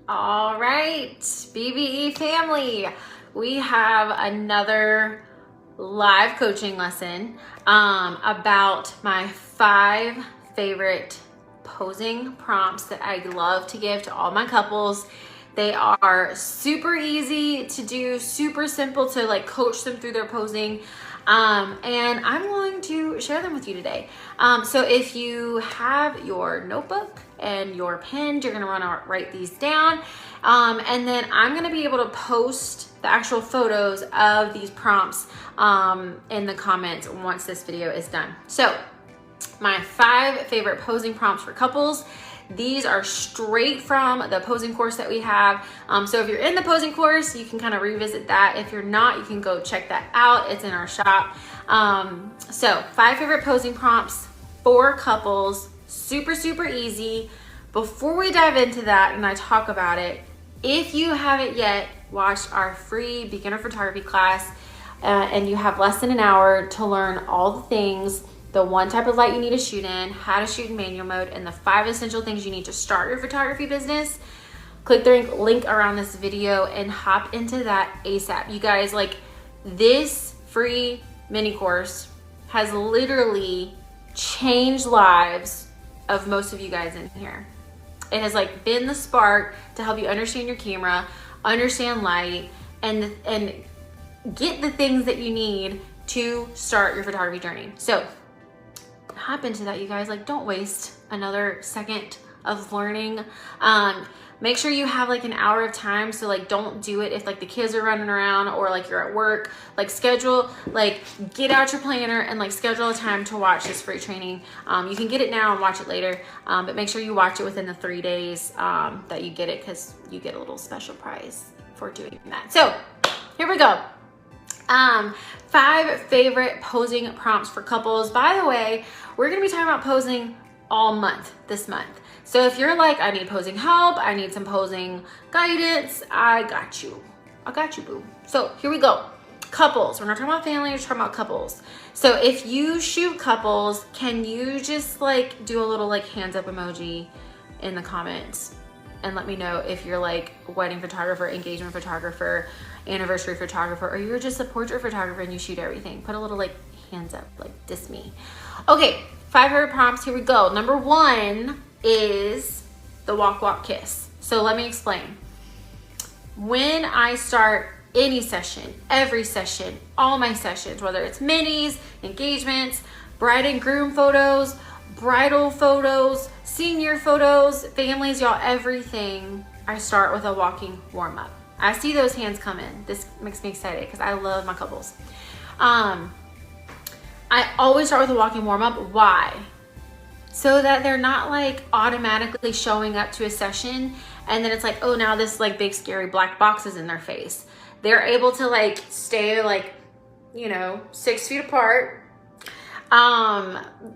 All right, BBE family, we have another live coaching lesson about my 5 favorite posing prompts that I love to give to all my couples. They are super easy to do, super simple to like coach them through their posing. And I'm going to share them with you today. So if you have your notebook and your pen, you're gonna write these down. And then I'm gonna be able to post the actual photos of these prompts in the comments once this video is done. So my 5 favorite posing prompts for couples. These are straight from the posing course that we have. So if you're in the posing course, you can kind of revisit that. If you're not, you can go check that out. It's in our shop. So 5 favorite posing prompts for couples, super, super easy. Before we dive into that and I talk about it, if you haven't yet watched our free beginner photography class and you have less than an hour to learn all the things, the 1 type of light you need to shoot in, how to shoot in manual mode, and the 5 essential things you need to start your photography business, click the link around this video and hop into that ASAP. You guys, like, this free mini course has literally changed lives of most of you guys in here. It has like been the spark to help you understand your camera, understand light, and get the things that you need to start your photography journey. So hop into that, you guys. Like, don't waste another second of learning. Make sure you have like an hour of time. So like, don't do it if like the kids are running around or like you're at work. Like, schedule, like get out your planner and like schedule a time to watch this free training. You can get it now and watch it later, but make sure you watch it within the 3 days that you get it, because you get a little special prize for doing that. So here we go. 5 favorite posing prompts for couples. By the way, we're gonna be talking about posing all month, this month. So if you're like, I need posing help, I need some posing guidance, I got you. I got you, boo. So here we go. Couples, we're not talking about family, we're talking about couples. So if you shoot couples, can you just like do a little like hands up emoji in the comments and let me know if you're like wedding photographer, engagement photographer, anniversary photographer, or you're just a portrait photographer and you shoot everything. Put a little like hands up, like diss me. Okay, 5 favorite prompts, here we go. Number 1 is the walk, walk, kiss. So let me explain. When I start any session, every session, all my sessions, whether it's minis, engagements, bride and groom photos, bridal photos, senior photos, families, y'all, everything, I start with a walking warm up. I see those hands come in. This makes me excited because I love my couples. I always start with a walking warm up. Why? So that they're not like automatically showing up to a session and then it's like, oh, now this like big scary black box is in their face. They're able to like stay like, you know, 6 feet apart,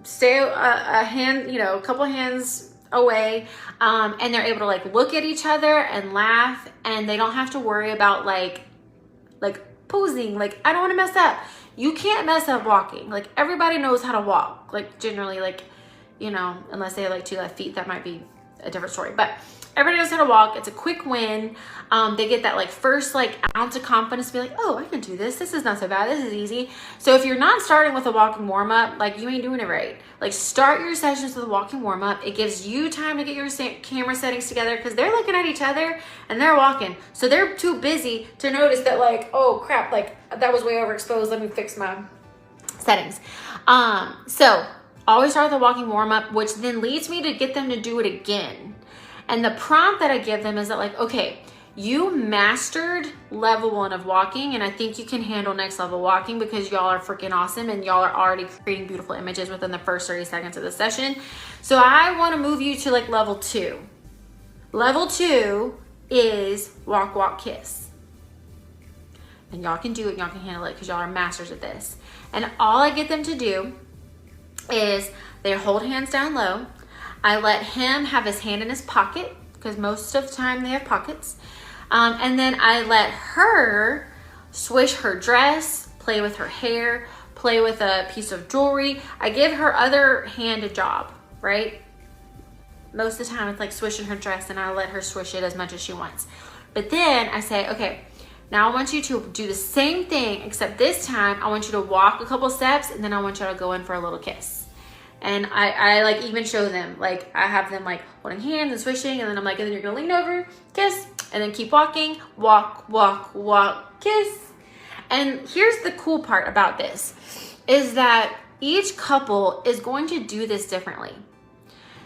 stay a hand, you know, a couple hands away, and they're able to like look at each other and laugh, and they don't have to worry about like posing. Like, I don't want to mess up. You can't mess up walking. Like, everybody knows how to walk, like generally, like, you know, unless they have like 2 left feet, that might be a different story, but everybody knows how to walk. It's a quick win. They get that like first like ounce of confidence to be like, oh, I can do this. This is not so bad. This is easy. So if you're not starting with a walking warm up, like, you ain't doing it right. Like, start your sessions with a walking warm up. It gives you time to get your camera settings together because they're looking at each other and they're walking. So they're too busy to notice that like, oh crap, like that was way overexposed. Let me fix my settings. So always start with a walking warm up, which then leads me to get them to do it again. And the prompt that I give them is that like, okay, you mastered level 1 of walking, and I think you can handle next level walking because y'all are freaking awesome and y'all are already creating beautiful images within the first 30 seconds of the session. So I want to move you to like level 2. Level 2 is walk, walk, kiss. And y'all can do it, y'all can handle it because y'all are masters at this. And all I get them to do is they hold hands down low. I let him have his hand in his pocket because most of the time they have pockets. And then I let her swish her dress, play with her hair, play with a piece of jewelry. I give her other hand a job, right? most of the time it's like swishing her dress, and I let her swish it as much as she wants. But then I say, okay, now I want you to do the same thing, except this time I want you to walk a couple steps, and then I want you to go in for a little kiss. And I like even show them, like I have them like holding hands and swishing, and then I'm like, and then you're gonna lean over, kiss, and then keep walking, walk, walk, walk, kiss. And here's the cool part about this, is that each couple is going to do this differently.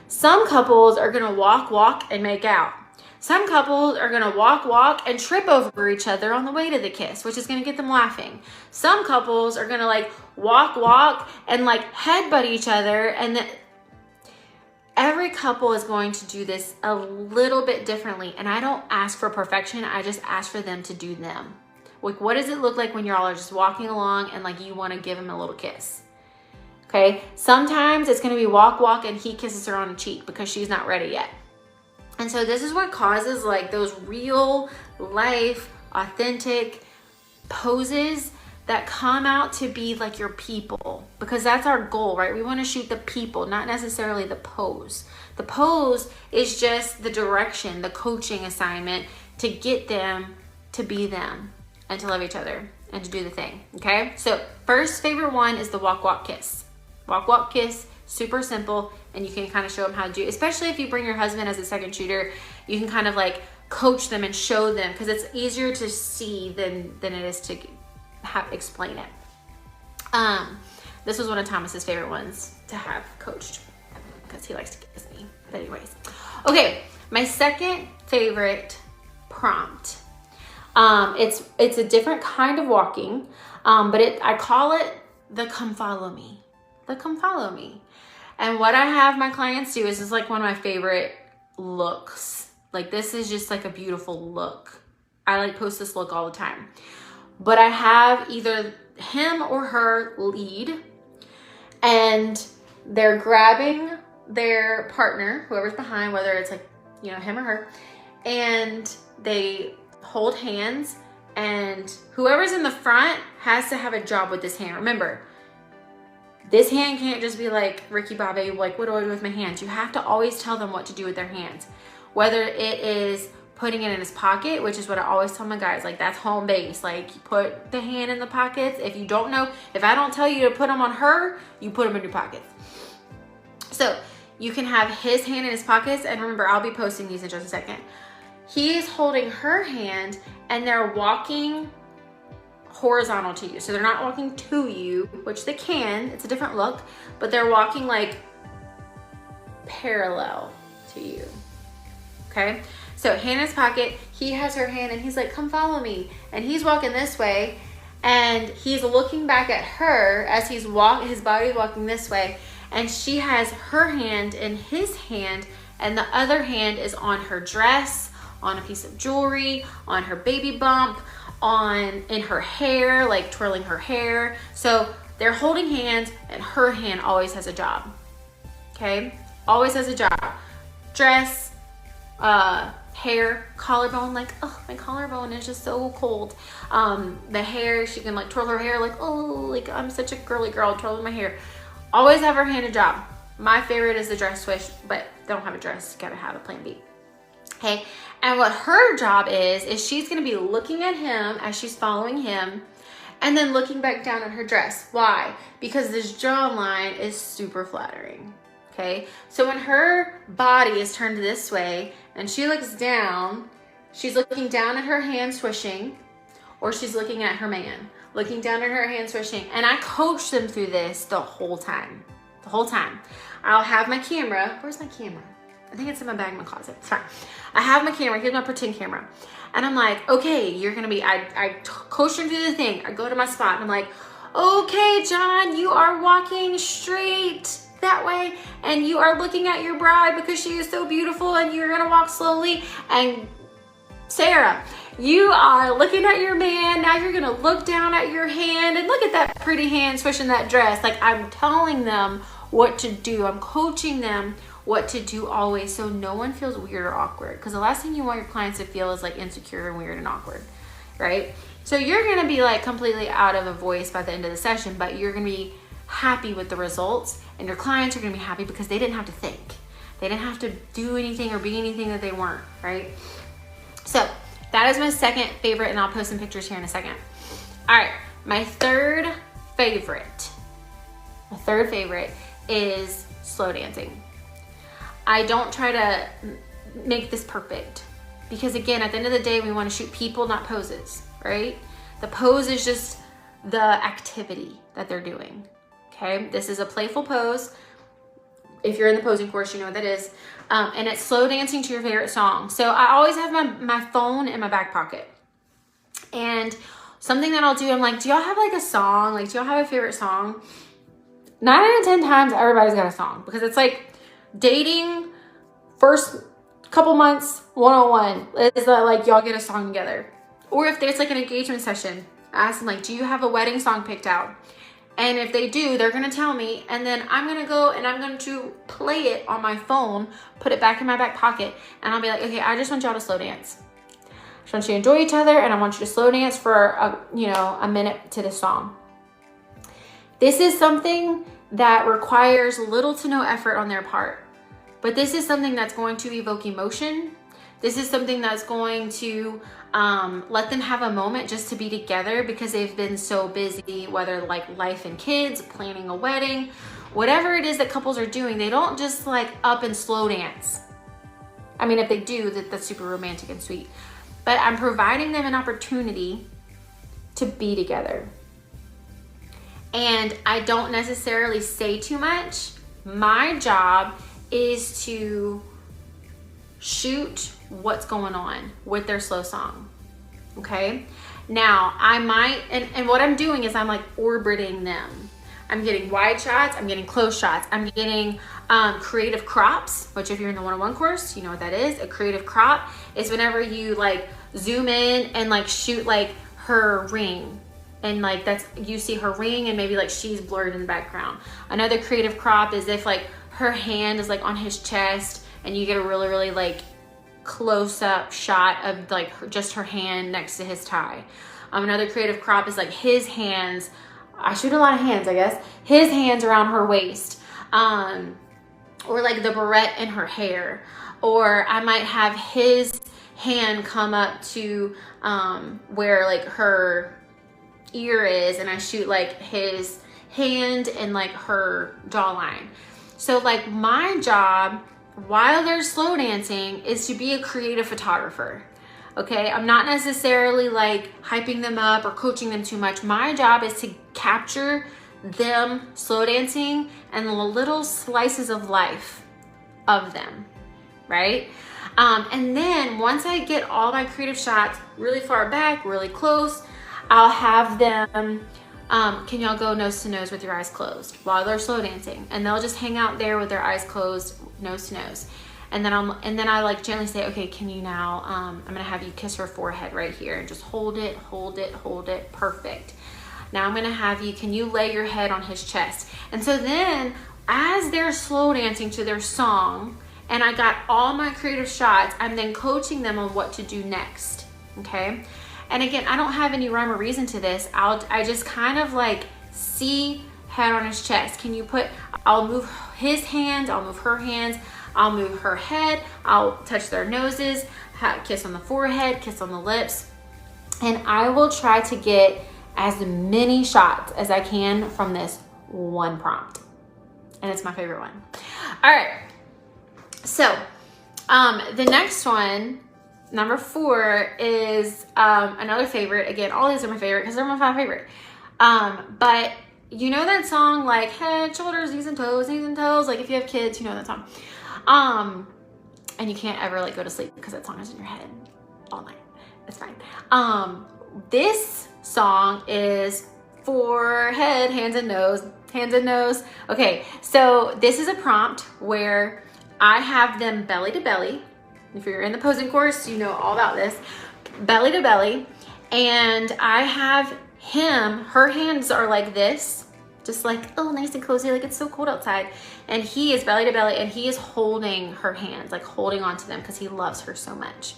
Some couples are gonna walk, walk, and make out. Some couples are gonna walk, walk, and trip over each other on the way to the kiss, which is gonna get them laughing. Some couples are gonna like walk, walk, and like headbutt each other, and every couple is going to do this a little bit differently. And I don't ask for perfection, I just ask for them to do them. Like, what does it look like when y'all are just walking along and like you wanna give him a little kiss? Okay, sometimes it's gonna be walk, walk, and he kisses her on the cheek because she's not ready yet. And so this is what causes like those real life, authentic poses that come out to be like your people, because that's our goal, right? We want to shoot the people, not necessarily the pose. The pose is just the direction, the coaching assignment to get them to be them and to love each other and to do the thing, okay? So first favorite one is the walk, walk, kiss. Walk, walk, kiss. Super simple, and you can kind of show them how to do it. Especially if you bring your husband as a second shooter, you can kind of like coach them and show them, because it's easier to see than it is to explain it. This was one of Thomas's favorite ones to have coached because he likes to kiss me. But anyways, okay, my second favorite prompt. It's a different kind of walking, but I call it the come follow me. The come follow me. And what I have my clients do is like one of my favorite looks. Like this is just like a beautiful look. I like post this look all the time. But I have either him or her lead, and they're grabbing their partner, whoever's behind, whether it's like, you know, him or her, and they hold hands, and whoever's in the front has to have a job with this hand. Remember, this hand can't just be like Ricky Bobby, like, what do I do with my hands? You have to always tell them what to do with their hands. Whether it is putting it in his pocket, which is what I always tell my guys, like that's home base. Like you put the hand in the pockets. If you don't know, if I don't tell you to put them on her, you put them in your pockets. So you can have his hand in his pockets. And remember, I'll be posting these in just a second. He is holding her hand and they're walking horizontal to you. So they're not walking to you, which they can, it's a different look, but they're walking like parallel to you, okay? So hand in his pocket, he has her hand and he's like, come follow me. And he's walking this way and he's looking back at her as his body's walking this way, and she has her hand in his hand and the other hand is on her dress, on a piece of jewelry, on her baby bump, in her hair, like twirling her hair. So they're holding hands and her hand always has a job, okay? Always has a job. Dress, hair, collarbone, like, oh, my collarbone is just so cold. The hair, she can like twirl her hair like, oh, like I'm such a girly girl twirling my hair. Always have her hand a job. My favorite is the dress swish, but don't have a dress, gotta have a plan B. Okay, and what her job is she's gonna be looking at him as she's following him and then looking back down at her dress. Why? Because this jawline is super flattering, okay? So when her body is turned this way and she looks down, she's looking down at her hand swishing, or she's looking at her man, looking down at her hand swishing. And I coach them through this the whole time, I'll have my camera, where's my camera? I think it's in my bag in my closet. It's fine. I have my camera. Here's my pretend camera. And I'm like, okay, you're going to be, I coach them through the thing. I go to my spot and I'm like, okay, John, you are walking straight that way. And you are looking at your bride because she is so beautiful and you're going to walk slowly. And Sarah, you are looking at your man. Now you're going to look down at your hand and look at that pretty hand swishing that dress. Like I'm telling them what to do. I'm coaching them what to do always, so no one feels weird or awkward, because the last thing you want your clients to feel is like insecure and weird and awkward, right? So you're gonna be like completely out of a voice by the end of the session, but you're gonna be happy with the results, and your clients are gonna be happy because they didn't have to think. They didn't have to do anything or be anything that they weren't, right? So that is my second favorite, and I'll post some pictures here in a second. All right, my third favorite is slow dancing. I don't try to make this perfect, because again, at the end of the day, we want to shoot people, not poses, right? The pose is just the activity that they're doing, okay? This is a playful pose. If you're in the posing course, you know what that is. And it's slow dancing to your favorite song. So I always have my phone in my back pocket. And something that I'll do, I'm like, do y'all have like a song? Like, do y'all have a favorite song? 9 out of 10 times, everybody's got a song, because it's like dating first couple months, 101 is that like y'all get a song together. Or if there's like an engagement session, I ask them like, do you have a wedding song picked out? And if they do, they're gonna tell me, and then I'm gonna go and I'm going to play it on my phone, put it back in my back pocket, and I'll be like, okay, I just want y'all to slow dance. I just want you to enjoy each other, and I want you to slow dance for a minute to this song. This is something that requires little to no effort on their part, but this is something that's going to evoke emotion. This is something that's going to let them have a moment just to be together, because they've been so busy, whether like life and kids, planning a wedding, whatever it is that couples are doing. They don't just like up and slow dance. I mean, if they do, that's super romantic and sweet, but I'm providing them an opportunity to be together. And I don't necessarily say too much. My job is to shoot what's going on with their slow song, okay? Now, I might, and what I'm doing is I'm like orbiting them. I'm getting wide shots, I'm getting close shots, I'm getting creative crops, which if you're in the 101 course, you know what that is. A creative crop is whenever you like zoom in and like shoot like her ring, and like that's, you see her ring and maybe like she's blurred in the background. Another creative crop is if like her hand is like on his chest and you get a really, really like close up shot of like just her hand next to his tie. Another creative crop is like his hands. I shoot a lot of hands, I guess. His hands around her waist. Or like the barrette in her hair. Or I might have his hand come up to where like her ear is, and I shoot like his hand and like her jawline. So like my job while they're slow dancing is to be a creative photographer. Okay, I'm not necessarily like hyping them up or coaching them too much. My job is to capture them slow dancing and the little slices of life of them, right? And then once I get all my creative shots really far back, really close, I'll have them, can y'all go nose to nose with your eyes closed while they're slow dancing? And they'll just hang out there with their eyes closed, nose to nose. And then I like gently say, okay, can you now, I'm gonna have you kiss her forehead right here, and just hold it, hold it, hold it, perfect. Now I'm gonna have you, can you lay your head on his chest? And so then as they're slow dancing to their song, and I got all my creative shots, I'm then coaching them on what to do next, okay? And again, I don't have any rhyme or reason to this. I just kind of like see head on his chest. Can you put, I'll move his hands, I'll move her hands, I'll move her head, I'll touch their noses, kiss on the forehead, kiss on the lips. And I will try to get as many shots as I can from this one prompt. And it's my favorite one. All right, so the next one, number 4, is another favorite. Again, all these are my favorite because they're my 5 favorite. But you know that song like head, shoulders, knees and toes, knees and toes? Like if you have kids, you know that song. And you can't ever like go to sleep because that song is in your head all night. It's fine. This song is for head, hands and nose, hands and nose. Okay, so this is a prompt where I have them belly to belly. If you're in the posing course, you know all about this. Belly to belly. And I have him, her hands are like this, just like, oh, nice and cozy, like it's so cold outside. And he is belly to belly, and he is holding her hands, like holding on to them because he loves her so much.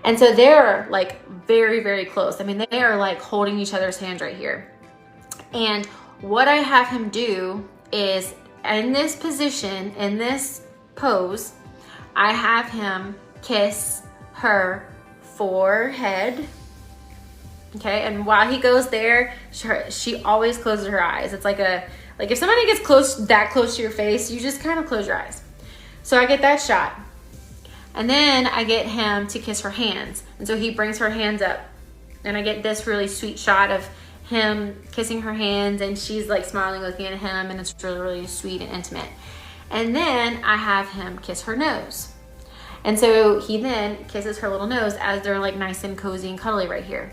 And so they're like very, very close. I mean, they are like holding each other's hands right here. And what I have him do is in this position, in this pose, I have him kiss her forehead. Okay, and while he goes there, she always closes her eyes. It's like if somebody gets that close to your face, you just kind of close your eyes. So I get that shot. And then I get him to kiss her hands. And so he brings her hands up. And I get this really sweet shot of him kissing her hands, and she's like smiling, looking at him, and it's really, really sweet and intimate. And then I have him kiss her nose. And so he then kisses her little nose as they're like nice and cozy and cuddly right here.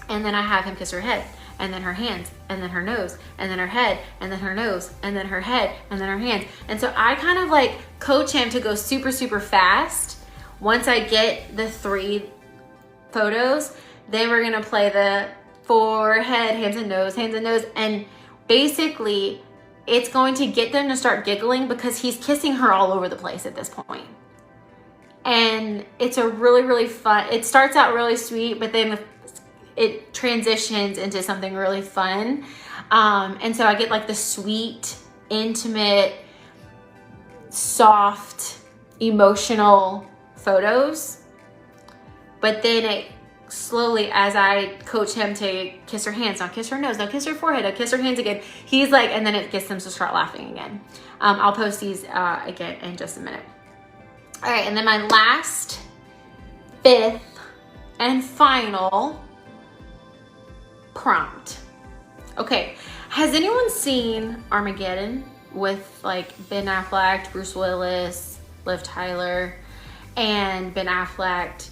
And then I have him kiss her head, and then her hands, and then her nose, and then her head, and then her nose, and then her head, and then her hands. And so I kind of like coach him to go super, super fast. Once I get the 3 photos, then we're gonna play the forehead, hands and nose, and basically it's going to get them to start giggling because he's kissing her all over the place at this point. And it's a really, really fun, it starts out really sweet, but then it transitions into something really fun. And so I get like the sweet, intimate, soft, emotional photos. But then it slowly, as I coach him to kiss her hands, now kiss her nose, now kiss her forehead, now kiss her hands again, he's like, and then it gets them to start laughing again. I'll post these again in just a minute. All right, and then my last, 5th, and final prompt. Okay, has anyone seen Armageddon with like Ben Affleck, Bruce Willis, Liv Tyler, and Ben Affleck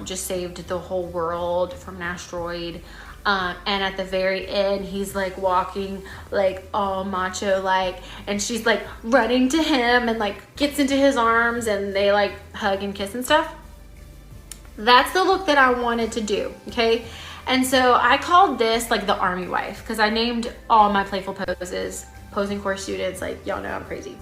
just saved the whole world from an asteroid. And at the very end, he's like walking like all macho like, and she's like running to him and like gets into his arms, and they like hug and kiss and stuff. That's the look that I wanted to do, okay? And so I called this like the army wife, because I named all my playful poses, posing course students, like y'all know I'm crazy.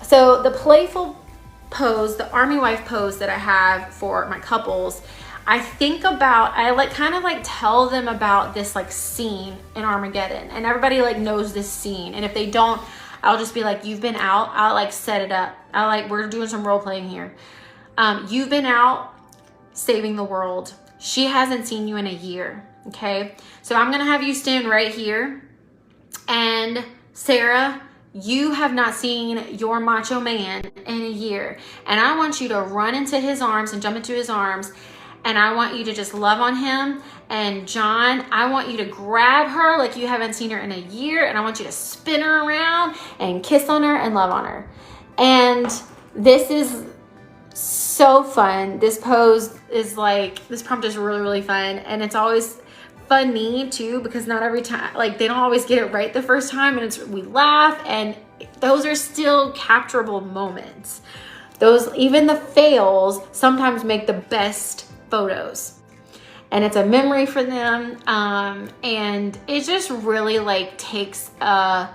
So the playful pose, the army wife pose that I have for my couples, I think about, I like kind of like tell them about this like scene in Armageddon, and everybody like knows this scene. And if they don't, I'll just be like, you've been out. I'll like set it up. We're doing some role playing here. You've been out saving the world. She hasn't seen you in a year. Okay. So I'm going to have you stand right here, and Sarah, you have not seen your macho man in a year. And I want you to run into his arms and jump into his arms. And I want you to just love on him. And John, I want you to grab her like you haven't seen her in a year. And I want you to spin her around and kiss on her and love on her. And this is so fun. This pose is like, this prompt is really, really fun. And it's always funny too, because not every time, like they don't always get it right the first time. And we laugh, and those are still capturable moments. Those, even the fails sometimes make the best photos, and it's a memory for them. And it just really like takes a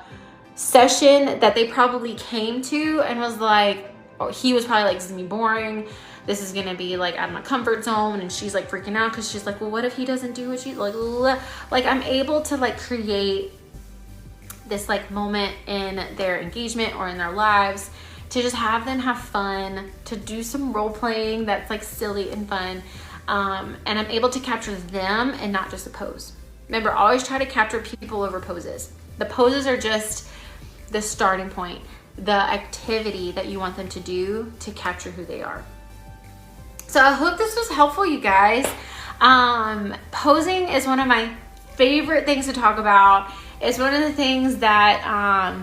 session that they probably came to and was like, or he was probably like, this is gonna be boring, this is gonna be like out of my comfort zone. And she's like freaking out because she's like, well, what if he doesn't do what she like I'm able to like create this like moment in their engagement or in their lives to just have them have fun, to do some role playing that's like silly and fun. And I'm able to capture them and not just a pose. Remember, always try to capture people over poses. The poses are just the starting point, the activity that you want them to do to capture who they are. So I hope this was helpful, you guys. Posing is one of my favorite things to talk about. It's one of the things that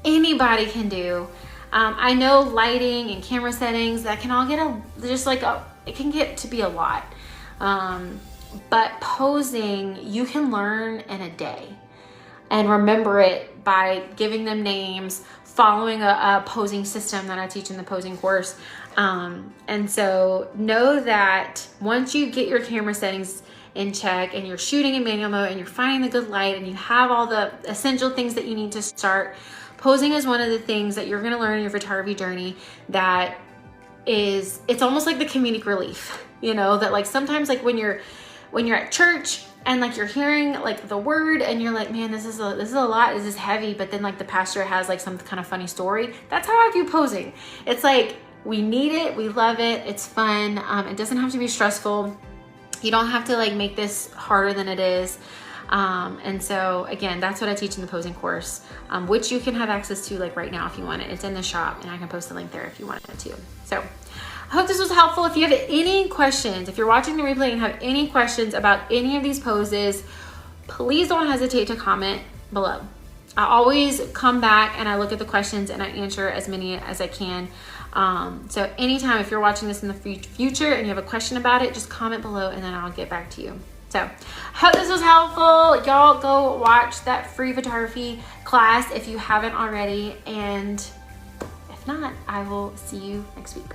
anybody can do. I know lighting and camera settings, that can all get it can get to be a lot. But posing, you can learn in a day and remember it by giving them names, following a posing system that I teach in the posing course. And so know that once you get your camera settings in check and you're shooting in manual mode and you're finding the good light and you have all the essential things that you need to start, posing is one of the things that you're going to learn in your photography journey that it's almost like the comedic relief, you know, that like sometimes like when you're at church and like you're hearing like the word and you're like, man, this is a lot, this is heavy, but then like the pastor has like some kind of funny story. That's how I view posing. It's like, we need it, we love it, it's fun. It doesn't have to be stressful. You don't have to like make this harder than it is. And so again, that's what I teach in the posing course, which you can have access to like right now if you want it. It's in the shop and I can post a link there if you wanted to. So I hope this was helpful. If you have any questions, if you're watching the replay and have any questions about any of these poses, please don't hesitate to comment below. I always come back and I look at the questions and I answer as many as I can. So anytime, if you're watching this in the future and you have a question about it, just comment below and then I'll get back to you. So I hope this was helpful. Y'all go watch that free photography class if you haven't already. And if not, I will see you next week.